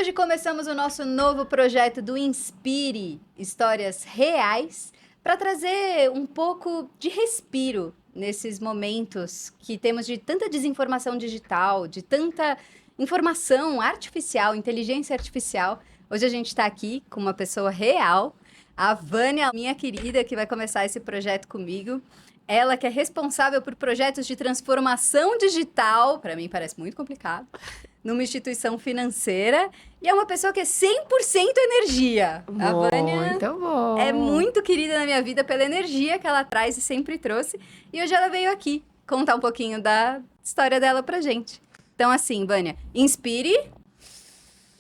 Hoje começamos o nosso novo projeto do Inspire, histórias reais, para trazer um pouco de respiro nesses momentos que temos de tanta desinformação digital, de tanta informação artificial, inteligência artificial. Hoje a gente está aqui com uma pessoa real, a Vânia, minha querida, que vai começar esse projeto comigo. Ela que é responsável por projetos de transformação digital, para mim parece muito complicado, numa instituição financeira, e é uma pessoa que é 100% energia. A Vânia Muito bom. é muito querida na minha vida pela energia que ela traz e sempre trouxe, e hoje ela veio aqui contar um pouquinho da história dela pra gente. Então assim, Vânia, inspire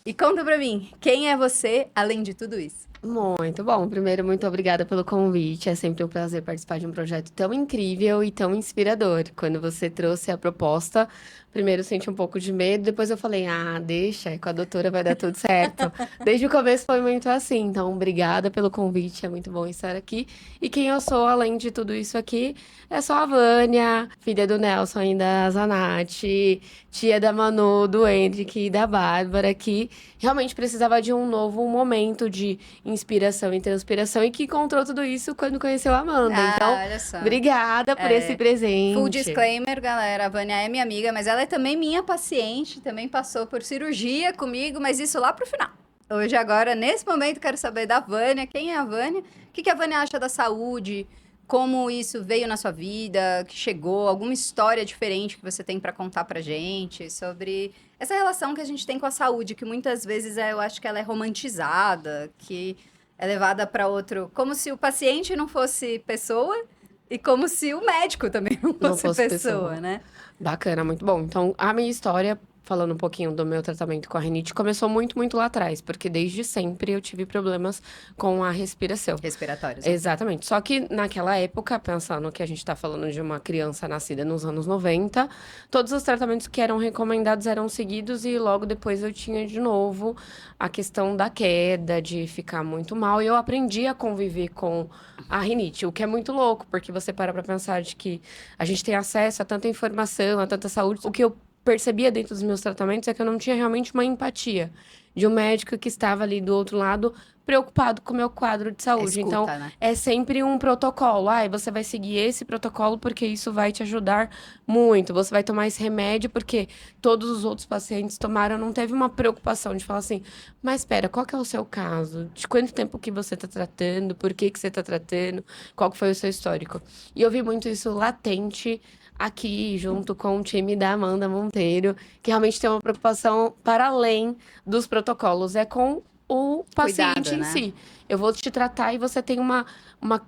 e conta pra mim, quem é você além de tudo isso? Muito bom. Primeiro, muito obrigada pelo convite. É sempre um prazer participar de um projeto tão incrível e tão inspirador. Quando você trouxe a proposta, primeiro senti um pouco de medo, depois eu falei, deixa, com a doutora vai dar tudo certo. Desde o começo foi muito assim. Então, obrigada pelo convite, é muito bom estar aqui. E quem eu sou, além de tudo isso aqui, é só a Vânia, filha do Nelson e da Zanatti, tia da Manu, do Henrique e da Bárbara, que realmente precisava de um novo momento de inspiração e transpiração, e que encontrou tudo isso quando conheceu a Amanda. Então, Olha só. obrigada por esse presente. Full disclaimer, galera, a Vânia é minha amiga, mas ela é também minha paciente, também passou por cirurgia comigo, mas isso lá pro final. Hoje, agora, nesse momento, quero saber da Vânia, quem é a Vânia, o que a Vânia acha da saúde, como isso veio na sua vida, que chegou, alguma história diferente que você tem para contar pra gente sobre essa relação que a gente tem com a saúde, que muitas vezes eu acho que ela é romantizada, que é levada para outro, como se o paciente não fosse pessoa e como se o médico também não fosse pessoa, né? Bacana, muito bom. Então, a minha história, falando um pouquinho do meu tratamento com a rinite, começou muito, muito lá atrás, porque desde sempre eu tive problemas com a respiração. Respiratórios. Exatamente. Só que naquela época, pensando que a gente está falando de uma criança nascida nos anos 90, todos os tratamentos que eram recomendados eram seguidos, e logo depois eu tinha de novo a questão da queda, de ficar muito mal, e eu aprendi a conviver com a rinite, o que é muito louco, porque você para pensar de que a gente tem acesso a tanta informação, a tanta saúde. O que eu percebia dentro dos meus tratamentos é que eu não tinha realmente uma empatia de um médico que estava ali do outro lado preocupado com o meu quadro de saúde. Escuta, Então, né? é sempre um protocolo. Você vai seguir esse protocolo porque isso vai te ajudar muito. Você vai tomar esse remédio porque todos os outros pacientes tomaram. Não teve uma preocupação de falar assim, mas espera, qual que é o seu caso? De quanto tempo que você está tratando? Por que você está tratando? Qual que foi o seu histórico? E eu vi muito isso latente aqui, junto com o time da Amanda Monteiro, que realmente tem uma preocupação para além dos protocolos, é com o paciente Cuidado, em né? si. Eu vou te tratar e você tem uma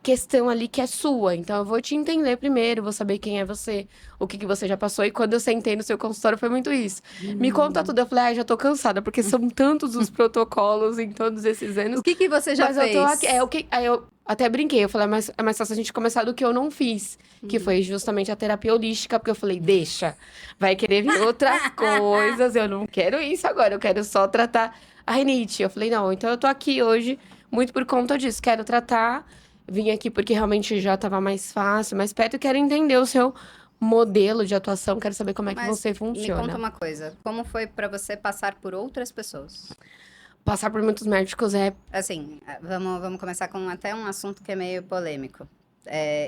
questão ali que é sua. Então, eu vou te entender primeiro, vou saber quem é você, o que você já passou. E quando eu sentei no seu consultório, foi muito isso. Me conta tudo. Eu falei, já tô cansada, porque são tantos os protocolos em todos esses anos. O que você já Mas fez? eu tô aqui. Aí eu até brinquei, eu falei, mas é mais fácil a gente começar do que eu não fiz. Que foi justamente a terapia holística, porque eu falei, deixa, vai querer vir outras coisas, eu não quero isso agora, eu quero só tratar a rinite. Eu falei, não, então eu tô aqui hoje muito por conta disso, quero tratar, vim aqui porque realmente já tava mais fácil, mais perto, e quero entender o seu modelo de atuação, quero saber como é que Mas você me funciona. conta uma coisa, como foi pra você passar por outras pessoas? Passar por muitos médicos é Assim, vamos começar com até um assunto que é meio polêmico.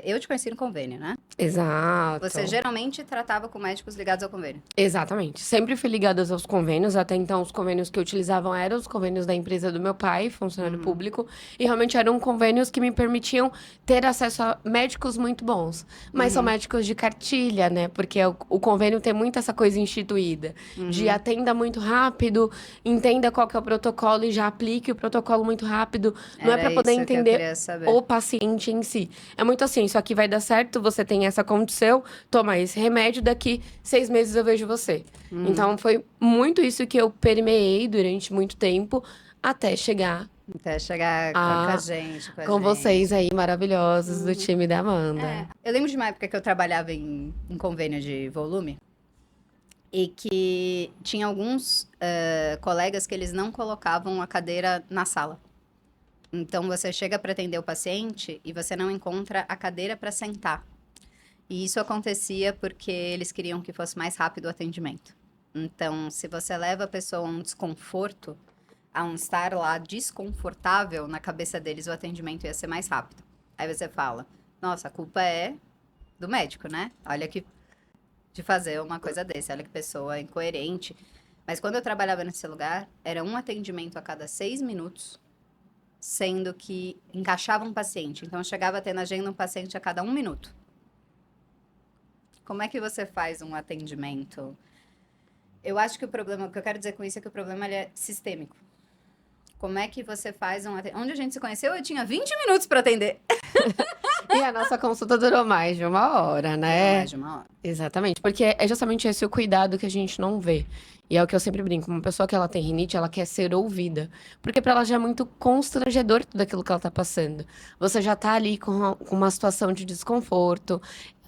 Eu te conheci no convênio, né? exato. Você geralmente tratava com médicos ligados ao convênio. Exatamente. Sempre fui ligada aos convênios. Até então, os convênios que eu utilizavam eram os convênios da empresa do meu pai, funcionário público. E realmente eram convênios que me permitiam ter acesso a médicos muito bons. Mas são médicos de cartilha, né? Porque o convênio tem muito essa coisa instituída. De atenda muito rápido, entenda qual que é o protocolo e já aplique o protocolo muito rápido. Não é Era para poder isso que eu entender queria saber. o paciente em si. É muito assim, isso aqui vai dar certo, você tem essa condição, toma esse remédio, daqui 6 meses eu vejo você. Então, foi muito isso que eu permeei durante muito tempo, até chegar Até chegar com a gente, com a com gente. vocês aí, maravilhosos, do time da Amanda. Eu lembro de uma época que eu trabalhava em convênio de volume e que tinha alguns colegas que eles não colocavam a cadeira na sala. Então, você chega para atender o paciente e você não encontra a cadeira para sentar. E isso acontecia porque eles queriam que fosse mais rápido o atendimento. Então, se você leva a pessoa a um desconforto, a um estar lá desconfortável, na cabeça deles o atendimento ia ser mais rápido. Aí você fala, nossa, a culpa é do médico, né? Olha que de fazer uma coisa desse, olha que pessoa incoerente. Mas quando eu trabalhava nesse lugar, era um atendimento a cada 6 minutos, sendo que encaixava um paciente. Então, eu chegava a ter na agenda um paciente a cada 1 minuto. Como é que você faz um atendimento? Eu acho que o problema, o que eu quero dizer com isso é que o problema ele é sistêmico. Como é que você faz um atendimento? Onde a gente se conheceu, eu tinha 20 minutos para atender. E a nossa consulta durou mais de 1 hora, Durou né? mais de 1 hora. Exatamente, porque é justamente esse o cuidado que a gente não vê. E é o que eu sempre brinco, uma pessoa que ela tem rinite, ela quer ser ouvida. Porque pra ela já é muito constrangedor tudo aquilo que ela tá passando. Você já tá ali com uma situação de desconforto.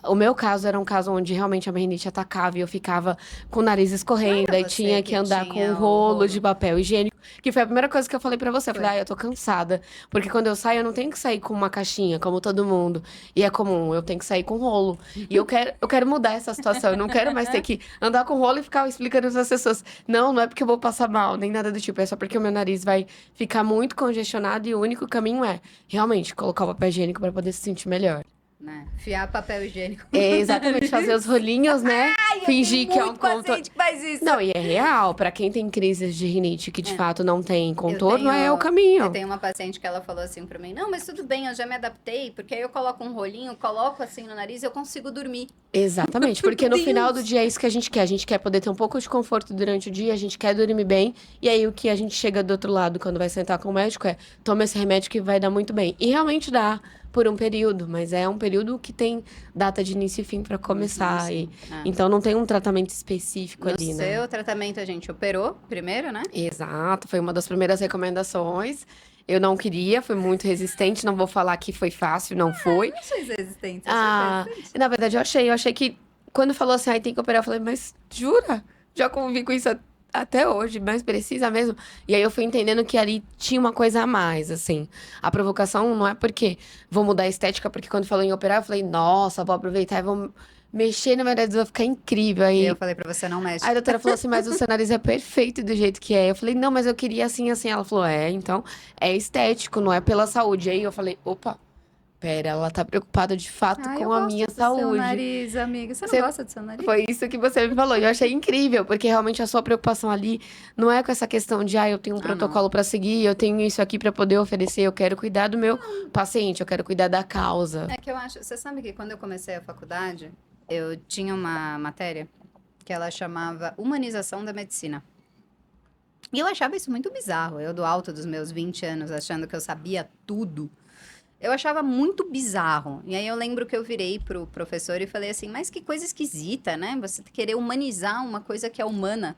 O meu caso era um caso onde realmente a minha rinite atacava e eu ficava com o nariz escorrendo e Você tinha que que andar com tinha um o rolo rolo. de papel higiênico, que foi a primeira coisa que eu falei pra você. Eu Foi. falei, eu tô cansada, porque quando eu saio eu não tenho que sair com uma caixinha, como todo mundo. E é comum, eu tenho que sair com rolo. E eu quero mudar essa situação, eu não quero mais ter que andar com rolo e ficar explicando para as pessoas. Não, não é porque eu vou passar mal, nem nada do tipo, é só porque o meu nariz vai ficar muito congestionado e o único caminho é realmente colocar o papel higiênico pra poder se sentir melhor. Né? Fiar papel higiênico. É exatamente fazer os rolinhos, né? Ai, eu Fingir tenho que é um muito contorno. paciente que faz isso. Não, e é real, pra quem tem crises de rinite que de É. fato não tem Eu contorno, é o Eu caminho. tenho uma paciente que ela falou assim pra mim, não, mas tudo bem, eu já me adaptei, porque aí eu coloco um rolinho, coloco assim no nariz e eu consigo dormir. Exatamente, porque no Deus! final do dia é isso que a gente quer. A gente quer poder ter um pouco de conforto durante o dia, a gente quer dormir bem. E aí o que a gente chega do outro lado quando vai sentar com o médico é: toma esse remédio que vai dar muito bem. E realmente dá por um período, mas é um período que tem data de início e fim pra começar. E, É. então não tem um tratamento específico No ali, né? seu tratamento a gente operou primeiro, né? Exato, foi uma das primeiras recomendações. Eu não queria, fui muito resistente. Não vou falar que foi fácil, não foi. Não sou resistente, eu Ah, sou resistente. na verdade, eu achei que quando falou assim, ai, tem que operar, eu falei, mas jura? Já convivi com isso até hoje, mas precisa mesmo. E aí eu fui entendendo que ali tinha uma coisa a mais, assim. A provocação não é porque vou mudar a estética, porque quando falou em operar, eu falei, nossa, vou aproveitar e vou mexer no meu nariz, vai ficar incrível. E Aí eu falei pra você, não mexe. a doutora falou assim, mas o seu nariz é perfeito do jeito que é. Eu falei, não, mas eu queria assim, assim. Ela falou, então, é estético, não é pela saúde. Aí eu falei, opa, pera, ela tá preocupada de fato Ah, eu com a gosto minha do seu saúde. nariz, amiga. Você não Você- gosta do seu nariz? Foi isso que você me falou. E eu achei incrível, porque realmente a sua preocupação ali não é com essa questão de, eu tenho um Ah, não. protocolo pra seguir, eu tenho isso aqui pra poder oferecer, eu quero cuidar do meu paciente, eu quero cuidar da causa. É que eu acho. Você sabe que quando eu comecei a faculdade, eu tinha uma matéria que ela chamava Humanização da Medicina. E eu achava isso muito bizarro. Eu, do alto dos meus 20 anos, achando que eu sabia tudo. Eu achava muito bizarro. E aí eu lembro que eu virei pro professor e falei assim: mas que coisa esquisita, né? Você querer humanizar uma coisa que é humana.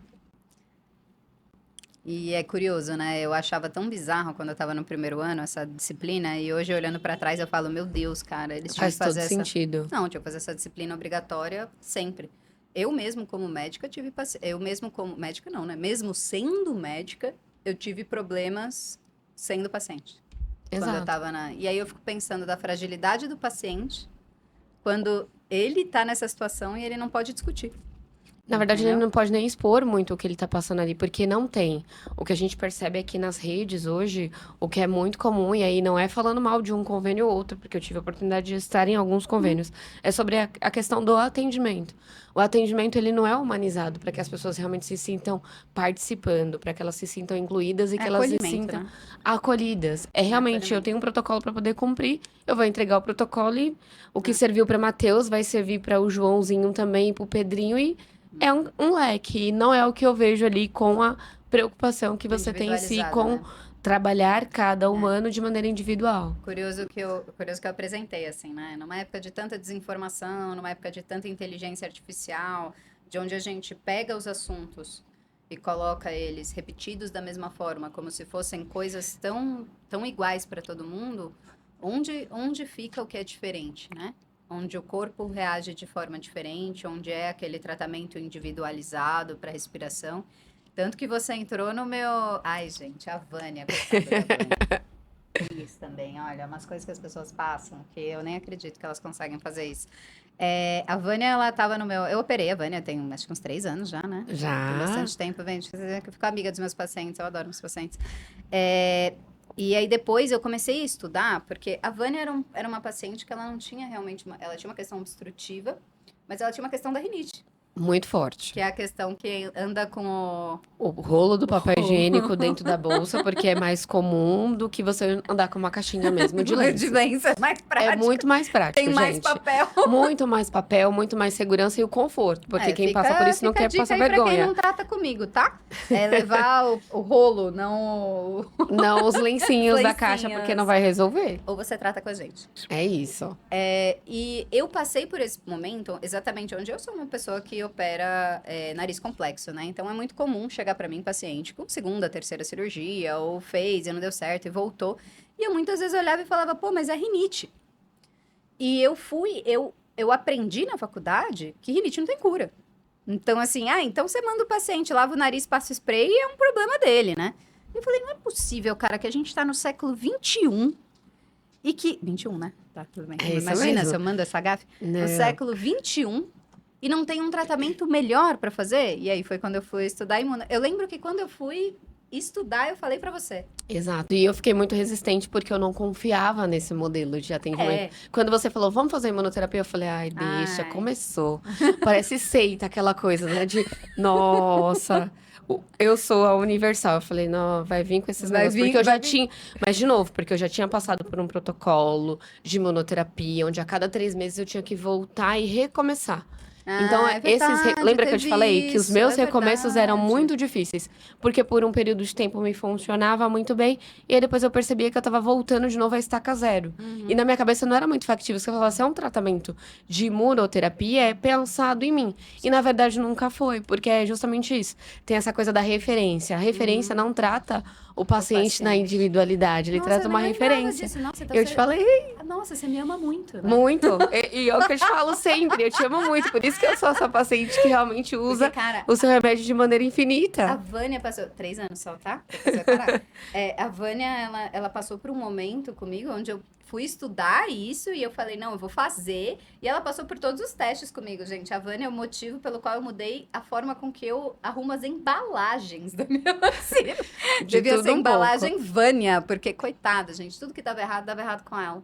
E é curioso, né? Eu achava tão bizarro quando eu tava no primeiro ano, essa disciplina, e hoje olhando pra trás eu falo, meu Deus, cara, eles tinham Faz que todo fazer essa. sentido. Não, tinham que fazer essa disciplina obrigatória sempre. Eu mesmo como médica tive eu mesmo como médica não, né? Mesmo sendo médica, eu tive problemas sendo paciente. Quando eu Exato. tava na. E aí eu fico pensando da fragilidade do paciente quando ele tá nessa situação e ele não pode discutir. Na verdade, ele Entendeu? não pode nem expor muito o que ele tá passando ali, porque não tem. O que a gente percebe é que nas redes hoje, o que é muito comum, e aí não é falando mal de um convênio ou outro, porque eu tive a oportunidade de estar em alguns convênios, é sobre a questão do atendimento. O atendimento, ele não é humanizado para que as pessoas realmente se sintam participando, para que elas se sintam incluídas e É que elas se acolhimento, sintam né? acolhidas. É realmente, eu Acolhimento. tenho um protocolo para poder cumprir, eu vou entregar o protocolo e o que É. serviu para Matheus vai servir para o Joãozinho também, para o Pedrinho e é um leque, e não é o que eu vejo ali com a preocupação que você tem em si Individualizado, com né? trabalhar cada É. humano de maneira individual. Curioso que eu apresentei, assim, né? Numa época de tanta desinformação, numa época de tanta inteligência artificial, de onde a gente pega os assuntos e coloca eles repetidos da mesma forma, como se fossem coisas tão iguais para todo mundo, onde fica o que é diferente, né? Onde o corpo reage de forma diferente, onde é aquele tratamento individualizado para respiração. Tanto que você entrou no meu. Ai, gente, a Vânia, coitada da Vânia. Isso também, olha, umas coisas que as pessoas passam, que eu nem acredito que elas conseguem fazer isso. A Vânia, ela tava no meu. Eu operei a Vânia tem acho que uns 3 anos já, né? Tem Já. bastante tempo, vem. Que eu fico amiga dos meus pacientes, eu adoro meus pacientes. E aí depois eu comecei a estudar, porque a Vânia era uma paciente que ela não tinha realmente. Ela tinha uma questão obstrutiva, mas ela tinha uma questão da rinite, Muito forte. que é a questão que anda com O rolo do papel rolo. higiênico dentro da bolsa, porque é mais comum do que você andar com uma caixinha mesmo de lenço. de lenço, é mais É prático. muito mais prático, Tem mais gente. papel. Muito mais papel, muito mais segurança e o conforto. Porque quem passa por isso não fica a quer dica passar aí pra quem vergonha. não trata comigo, tá? É levar o rolo, não Não os lencinhos da caixa, lencinhos. porque não vai resolver. Ou você trata com a gente. É isso. E eu passei por esse momento exatamente onde eu sou uma pessoa que opera nariz complexo, né? Então é muito comum chegar pra mim paciente com segunda, terceira cirurgia, ou fez e não deu certo e voltou. E eu muitas vezes olhava e falava, pô, mas é rinite. E eu aprendi na faculdade que rinite não tem cura. Então, assim, então você manda o paciente, lava o nariz, passa o spray e é um problema dele, né? Eu falei, não é possível, cara, que a gente tá no século XXI e que... 21, né? Tá, tudo bem. É isso Imagina mesmo. se eu mando essa gafe. Não. No século XXI e não tem um tratamento melhor pra fazer. E aí foi quando eu fui estudar imuno. Eu lembro que quando eu fui estudar, eu falei pra você. Exato. E eu fiquei muito resistente porque eu não confiava nesse modelo de atendimento. É. Quando você falou, vamos fazer imunoterapia, eu falei, ai, deixa, Ai. começou. Parece seita aquela coisa, né? De, nossa, eu sou a universal. Eu falei, não, vai vir com esses Vai negócios. vir, Porque eu vai já vir. tinha. Mas, de novo, porque eu já tinha passado por um protocolo de imunoterapia, onde a cada 3 meses eu tinha que voltar e recomeçar. Então, É verdade, lembra que eu te teve falei que os isso, meus é recomeços eram verdade. muito difíceis, porque por um período de tempo me funcionava muito bem, e aí depois eu percebia que eu tava voltando de novo à estaca zero. E na minha cabeça não era muito factível, se eu falasse, é um tratamento de imunoterapia, é pensado em mim. E na verdade nunca foi, porque é justamente isso. Tem essa coisa da referência. A referência não trata o paciente na paciente. individualidade, ele Nossa, trata eu uma nem lembrava referência. disso. Nossa, então Eu te falei Nossa, você me ama muito, né? muito. E é o que eu te falo sempre, eu te amo muito. Por isso que eu sou essa paciente que realmente usa Porque, cara, o seu remédio de maneira a infinita. Vânia passou 3 anos só, tá? Depois vai parar. A Vânia, ela passou por um momento comigo onde eu fui estudar isso e eu falei, não, eu vou fazer. E ela passou por todos os testes comigo, gente. A Vânia é o motivo pelo qual eu mudei a forma com que eu arrumo as embalagens da minha vacina. De Devia tudo ser um embalagem Vânia, porque, coitada, gente, tudo que dava errado com ela.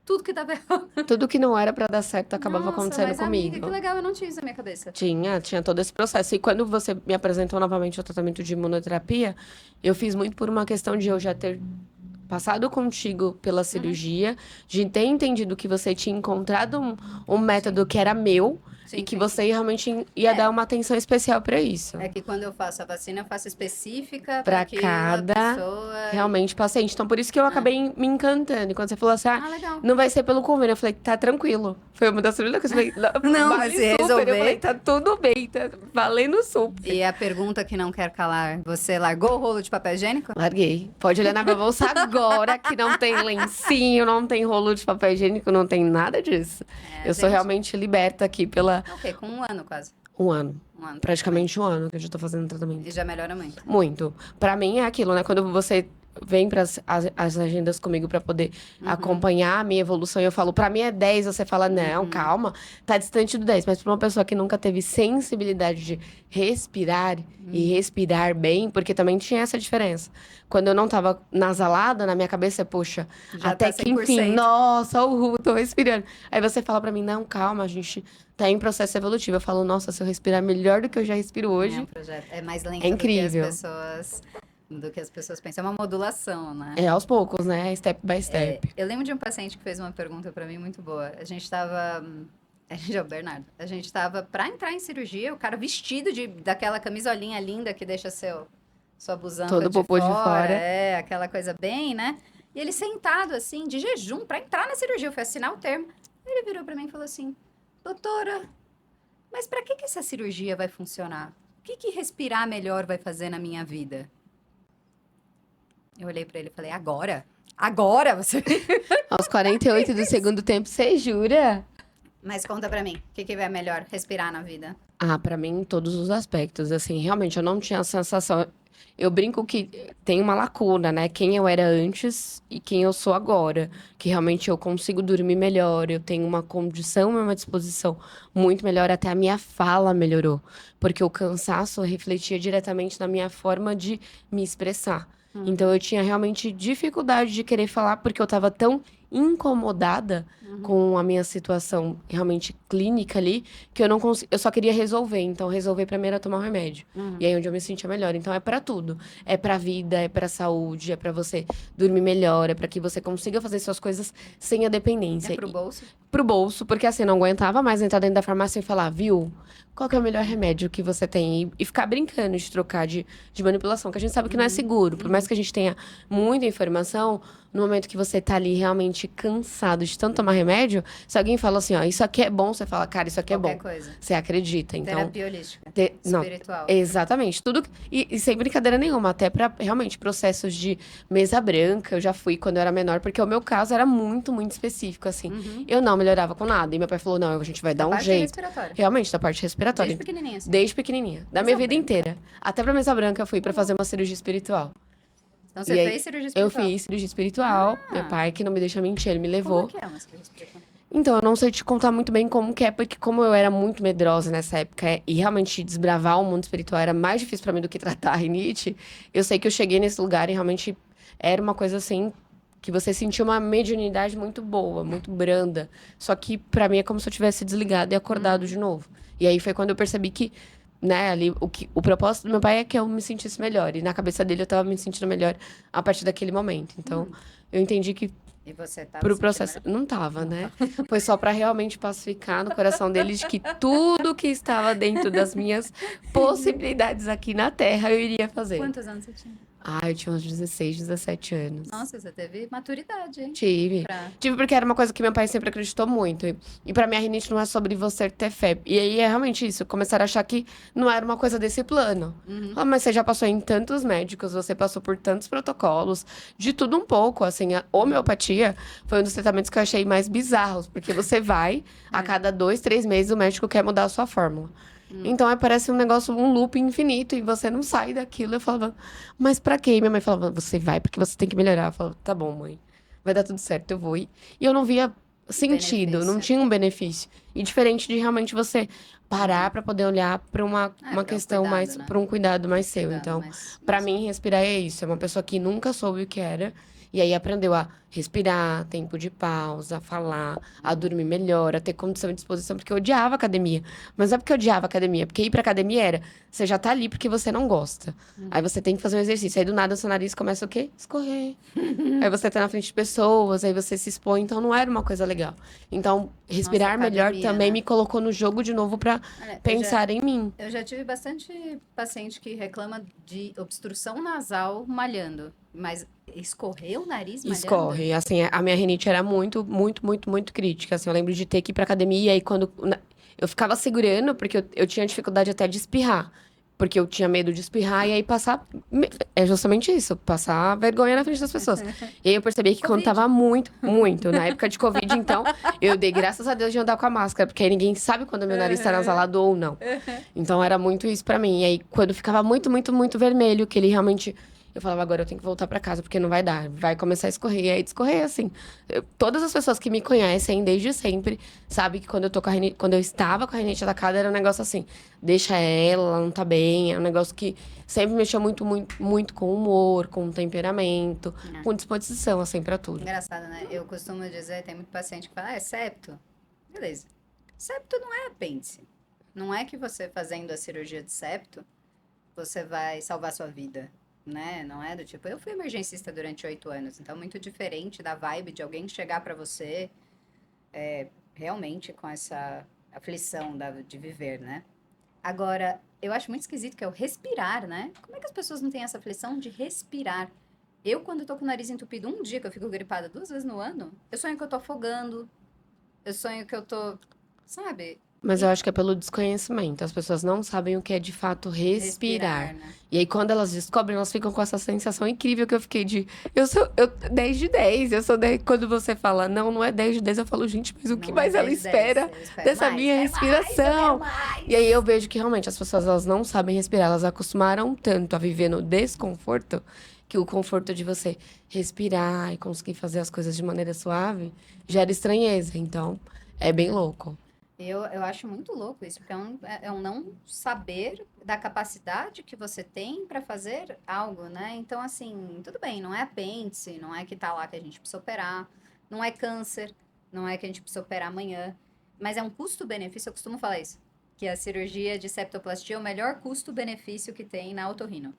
Tudo que dava errado. Tudo que não era pra dar certo acabava Nossa, acontecendo mas comigo. amiga, que legal, eu não tinha isso na minha cabeça. Tinha todo esse processo. E quando você me apresentou novamente o tratamento de imunoterapia, eu fiz muito por uma questão de eu já ter passado contigo pela cirurgia, de ter entendido que você tinha encontrado um método que era meu Sim, e que sim. você realmente ia dar uma atenção especial pra isso. É que quando eu faço a vacina, eu faço específica Pra aquela cada pessoa. realmente paciente. Então, por isso que eu acabei me encantando. E quando você falou assim, Legal. não vai ser pelo convênio, eu falei, tá tranquilo. Foi uma das primeiras coisas que eu falei, Não, vale mas se super. resolver- Eu falei, tá tudo bem, tá valendo super. E a pergunta que não quer calar, você largou o rolo de papel higiênico? Larguei. Pode olhar na minha bolsa agora, que não tem lencinho, não tem rolo de papel higiênico, não tem nada disso. Eu sou gente. realmente liberta aqui pela Ok, com 1 ano quase. um ano. 1 ano. Praticamente um ano que eu já tô fazendo tratamento. E já melhora muito. Muito. Pra mim é aquilo, né? Quando você vem para as agendas comigo pra poder acompanhar a minha evolução, eu falo, pra mim é 10, você fala, não, calma, tá distante do 10. Mas pra uma pessoa que nunca teve sensibilidade de respirar e respirar bem, porque também tinha essa diferença. Quando eu não tava nasalada, na minha cabeça, poxa, Já até tá que enfim, 100%. nossa, tô respirando. Aí você fala pra mim, não, calma, a gente tá em processo evolutivo. Eu falo, nossa, se eu respirar melhor do que eu já respiro hoje, É um projeto. É mais lento É incrível. do que as pessoas pensam. É uma modulação, né? é aos poucos, né? Step by step. Eu lembro de um paciente que fez uma pergunta pra mim muito boa. A gente tava. É o Bernardo. A gente tava pra entrar em cirurgia, o cara vestido daquela camisolinha linda que deixa sua busanfa Todo popô de fora. É, aquela coisa bem, né? E ele sentado assim, de jejum, pra entrar na cirurgia. Eu fui assinar o termo. Ele virou pra mim e falou assim: doutora, mas pra que essa cirurgia vai funcionar? O que respirar melhor vai fazer na minha vida? Eu olhei pra ele e falei: agora? Agora você. Aos 48 do segundo tempo, você jura? Mas conta pra mim, o que vai melhor respirar na vida? Ah, pra mim, em todos os aspectos. Assim, realmente, eu não tinha a sensação. Eu brinco que tem uma lacuna, né? Quem eu era antes e quem eu sou agora. Que realmente eu consigo dormir melhor, eu tenho uma condição e uma disposição muito melhor, até a minha fala melhorou. Porque o cansaço refletia diretamente na minha forma de me expressar. Então eu tinha realmente dificuldade de querer falar, porque eu estava tão incomodada com a minha situação realmente clínica ali, que eu não consegui, eu só queria resolver. Então resolver pra mim era tomar um remédio. E aí onde eu me sentia melhor. Então é pra tudo. É pra vida, é pra saúde, é pra você dormir melhor, é pra que você consiga fazer suas coisas sem a É dependência. pro bolso? Pro bolso, porque assim, não aguentava mais entrar dentro da farmácia e falar, viu? Qual que é o melhor remédio que você tem? E ficar brincando de trocar de manipulação, que a gente sabe que não é seguro. Por mais que a gente tenha muita informação, no momento que você tá ali realmente cansado de tanto tomar remédio, se alguém fala assim, ó, isso aqui é bom, você fala, cara, isso aqui é Qualquer bom. coisa. Você acredita. Então, Terapia holística. não, Espiritual. exatamente. Tudo. E sem brincadeira nenhuma, até pra realmente processos de mesa branca, eu já fui quando eu era menor, porque o meu caso era muito, muito específico, assim. Eu não melhorava com nada. E meu pai falou: não, a gente vai Da dar um parte jeito. respiratória. Realmente, da parte respiratória. Desde pequenininha, assim. Desde pequenininha. Da minha Mesa vida branca? inteira. Até pra mesa branca eu fui pra fazer uma cirurgia espiritual. Então você E aí, fez cirurgia eu espiritual. fiz cirurgia espiritual. Meu Ah, pai, que não me deixa mentir, ele me como é levou. que é uma cirurgia espiritual? Então, eu não sei te contar muito bem como que é, porque como eu era muito medrosa nessa época e realmente desbravar o mundo espiritual era mais difícil pra mim do que tratar a rinite, eu sei que eu cheguei nesse lugar e realmente era uma coisa assim que você sentia uma mediunidade muito boa, muito branda. Só que pra mim é como se eu tivesse desligado e acordado de novo. E aí foi quando eu percebi que, né, ali o propósito do meu pai é que eu me sentisse melhor e na cabeça dele eu tava me sentindo melhor a partir daquele momento. Então, eu entendi que E você tava pro se sentindo processo. melhor? Não tava, né? Foi só pra realmente pacificar no coração dele de que tudo que estava dentro das minhas possibilidades aqui na Terra eu iria fazer. Quantos anos você tinha? Ah, eu tinha uns 16, 17 anos. Nossa, você teve maturidade, hein? Tive. Pra... Tive porque era uma coisa que meu pai sempre acreditou muito. E pra mim a rinite não é sobre você ter fé. E aí é realmente isso. Começaram a achar que não era uma coisa desse plano. Ah, mas você já passou em tantos médicos, você passou por tantos protocolos, de tudo um pouco. Assim, a homeopatia foi um dos tratamentos que eu achei mais bizarros. Porque você vai, a cada 2, 3 meses, o médico quer mudar a sua fórmula. Então, parece um negócio, um loop infinito, e você não sai daquilo. Eu falava, mas pra quê? E minha mãe falava, você vai porque você tem que melhorar. Eu falava, tá bom, mãe, vai dar tudo certo, eu vou. E eu não via sentido, não Benefício. tinha um benefício. E diferente de realmente você parar pra poder olhar pra uma pra um questão cuidado, mais, né? pra um cuidado mais seu. Cuidado Então, mais... pra mim, respirar é isso. É uma pessoa que nunca soube o que era. E aí aprendeu a respirar, tempo de pausa, a falar, a dormir melhor, a ter condição e disposição, porque eu odiava academia. Mas não é porque eu odiava academia, porque ir pra academia era, você já tá ali porque você não gosta. Aí você tem que fazer um exercício. Aí do nada o seu nariz começa o quê? Escorrer. Aí você tá na frente de pessoas, aí você se expõe, então não era uma coisa legal. Então, respirar melhor academia, também né? me colocou no jogo de novo pra Olha, pensar em mim. eu já tive bastante paciente que reclama de obstrução nasal malhando. Mas escorrer o nariz malhando? Escorre. Assim, a minha rinite era muito, muito, muito, muito crítica. Assim, eu lembro de ter que ir pra academia e aí quando eu ficava segurando, porque eu tinha dificuldade até de espirrar. Porque eu tinha medo de espirrar e aí passar. É justamente isso, passar vergonha na frente das pessoas. E aí eu percebi que quando Covid. tava muito, muito, na época de Covid, então, eu dei graças a Deus de andar com a máscara, porque aí ninguém sabe quando meu nariz tá nasalado ou não. Então era muito isso pra mim. E aí, quando ficava muito, muito, muito vermelho, que ele realmente. Eu falava, agora eu tenho que voltar pra casa, porque não vai dar. Vai começar a escorrer. E aí, escorrer, assim. Todas as pessoas que me conhecem desde sempre sabem que quando eu tô com a rinite, quando eu estava com a rinite atacada, era um negócio assim. Deixa ela não tá bem. É um negócio que sempre mexeu muito, muito, muito com o humor, com o temperamento, com disposição, assim, pra tudo. Engraçado, né? Eu costumo dizer, tem muito paciente que fala, é septo? Beleza. Septo não é apêndice. Não é que você fazendo a cirurgia de septo, você vai salvar sua vida, né? Não é do tipo, eu fui emergencista durante 8 anos, então muito diferente da vibe de alguém chegar pra você realmente com essa aflição de viver, né? Agora, eu acho muito esquisito que é o respirar, né? Como é que as pessoas não têm essa aflição de respirar? Eu, quando tô com o nariz entupido, um dia que eu fico gripada 2 vezes no ano, eu sonho que eu tô afogando, eu sonho que eu tô, sabe? Mas E eu acho que é pelo desconhecimento. As pessoas não sabem o que é de fato respirar. respirar, né? E aí, quando elas descobrem, elas ficam com essa sensação incrível que eu fiquei de. Eu 10 de 10. Eu sou 10. Quando você fala, não, não é 10 de 10, eu falo, gente, mas o que Não é mais ela 10 de 10. espera Eu espero dessa mais, minha quero mais, eu quero respiração? E aí mais. eu vejo que realmente as pessoas elas não sabem respirar. Elas acostumaram tanto a viver no desconforto que o conforto de você respirar e conseguir fazer as coisas de maneira suave gera estranheza. Então, é bem louco. Eu acho muito louco isso, porque é um não saber da capacidade que você tem para fazer algo, né? Então, assim, tudo bem, não é apêndice, não é que tá lá que a gente precisa operar, não é câncer, não é que a gente precisa operar amanhã, mas é um custo-benefício, eu costumo falar isso, que a cirurgia de septoplastia é o melhor custo-benefício que tem na otorrino.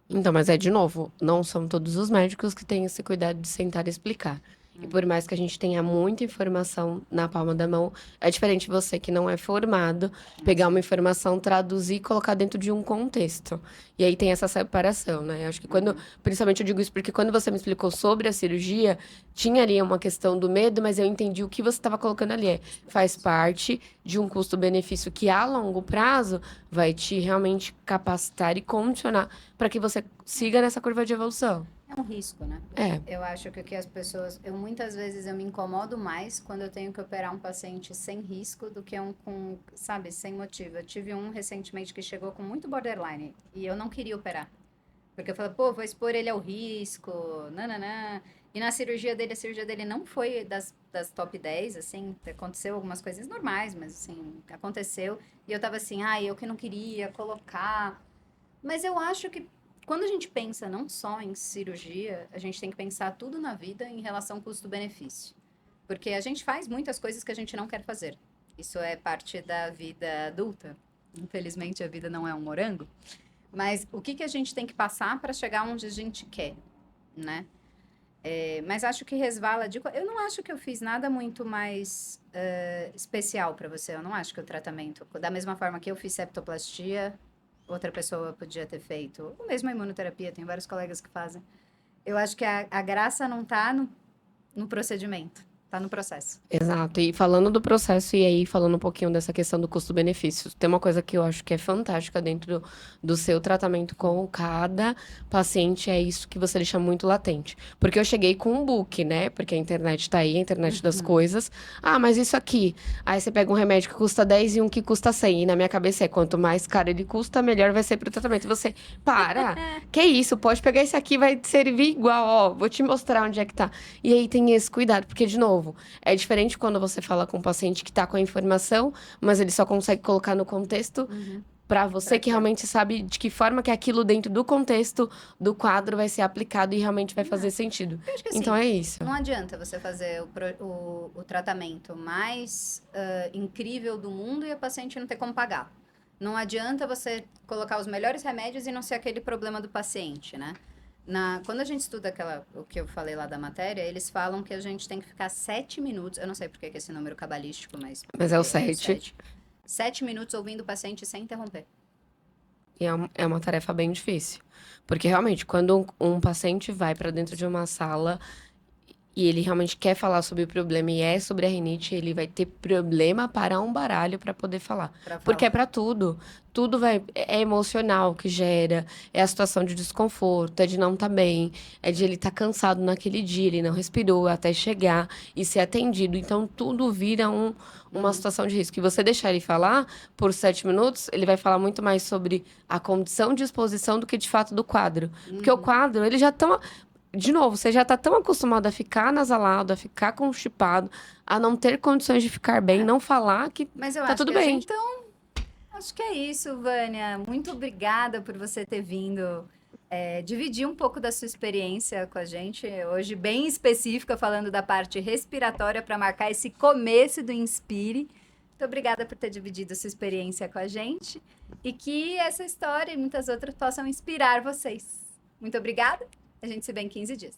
Então, mas é de novo, não são todos os médicos que têm esse cuidado de sentar e explicar. E por mais que a gente tenha muita informação na palma da mão, é diferente você que não é formado, pegar uma Assim. informação, traduzir e colocar dentro de um contexto. E aí tem essa separação, né? Eu acho que quando, Uhum. principalmente eu digo isso porque quando você me explicou sobre a cirurgia, tinha ali uma questão do medo, mas eu entendi o que você estava colocando ali. Faz parte de um custo-benefício que a longo prazo vai te realmente capacitar e condicionar para que você siga nessa curva de evolução. É um risco, né? É, Eu acho que o que as pessoas, eu muitas vezes eu me incomodo mais quando eu tenho que operar um paciente sem risco do que um com, sabe, sem motivo. Eu tive um recentemente que chegou com muito borderline e eu não queria operar. Porque eu falei, pô, vou expor ele ao risco, nananã. E na cirurgia dele, a cirurgia dele não foi das top 10 assim, aconteceu algumas coisas normais, mas assim, aconteceu. E eu tava assim, ai, eu que não queria colocar. Mas eu acho que quando a gente pensa não só em cirurgia, a gente tem que pensar tudo na vida em relação custo-benefício. Porque a gente faz muitas coisas que a gente não quer fazer. Isso é parte da vida adulta. Infelizmente, a vida não é um morango. Mas o que, que a gente tem que passar para chegar onde a gente quer, né? É, mas acho que resvala de. Eu não acho que eu fiz nada muito mais especial para você. Eu não acho que o tratamento, da mesma forma que eu fiz septoplastia, outra pessoa podia ter feito. Ou mesmo a imunoterapia, tem vários colegas que fazem. Eu acho que a graça não tá no procedimento, tá no processo. exato. E falando do processo, e aí falando um pouquinho dessa questão do custo-benefício, tem uma coisa que eu acho que é fantástica dentro do seu tratamento com cada paciente, é isso que você deixa muito latente. Porque eu cheguei com um book, né? Porque a internet tá aí, a internet das coisas. Ah, mas isso aqui. Aí você pega um remédio que custa 10 e um que custa 100. E na minha cabeça é quanto mais caro ele custa, melhor vai ser pro tratamento. E você, para! Que isso? Pode pegar esse aqui, vai servir igual, ó. Vou te mostrar onde é que tá. E aí tem esse cuidado, porque, de novo, é diferente quando você fala com um paciente que está com a informação, mas ele só consegue colocar no contexto Uhum. para Pra você que quê? realmente sabe de que forma que aquilo dentro do contexto do quadro vai ser aplicado e realmente vai fazer sentido. Eu acho que Então assim, é isso. não adianta você fazer o tratamento mais incrível do mundo e a paciente não ter como pagar. Não adianta você colocar os melhores remédios e não ser aquele problema do paciente, né? Quando a gente estuda o que eu falei lá da matéria, eles falam que a gente tem que ficar 7 minutos, eu não sei por que esse número cabalístico, mas Mas é o é o 7. 7. 7 minutos ouvindo o paciente sem interromper. E é uma tarefa bem difícil. Porque realmente, quando um paciente vai para dentro de uma sala e ele realmente quer falar sobre o problema e é sobre a rinite, ele vai ter problema para um baralho para poder falar. Pra Porque é falar. para tudo. Tudo vai, é emocional que gera, é a situação de desconforto, é de não estar bem, é de ele estar cansado naquele dia, ele não respirou até chegar e ser atendido. Então tudo vira uma Uhum. situação de risco. E você deixar ele falar por 7 minutos, ele vai falar muito mais sobre a condição de exposição do que de fato do quadro. Porque o Uhum. quadro, ele já tão de novo, você já está tão acostumado a ficar nasalado, a ficar constipado, a não ter condições de ficar bem, É, não falar que mas eu tá acho tudo que a bem. gente. Acho que é isso, Vânia. Muito obrigada por você ter vindo dividir um pouco da sua experiência com a gente. Hoje, bem específica, falando da parte respiratória para marcar esse começo do Inspire. Muito obrigada por ter dividido a sua experiência com a gente e que essa história e muitas outras possam inspirar vocês. Muito obrigada. A gente se vê em 15 dias.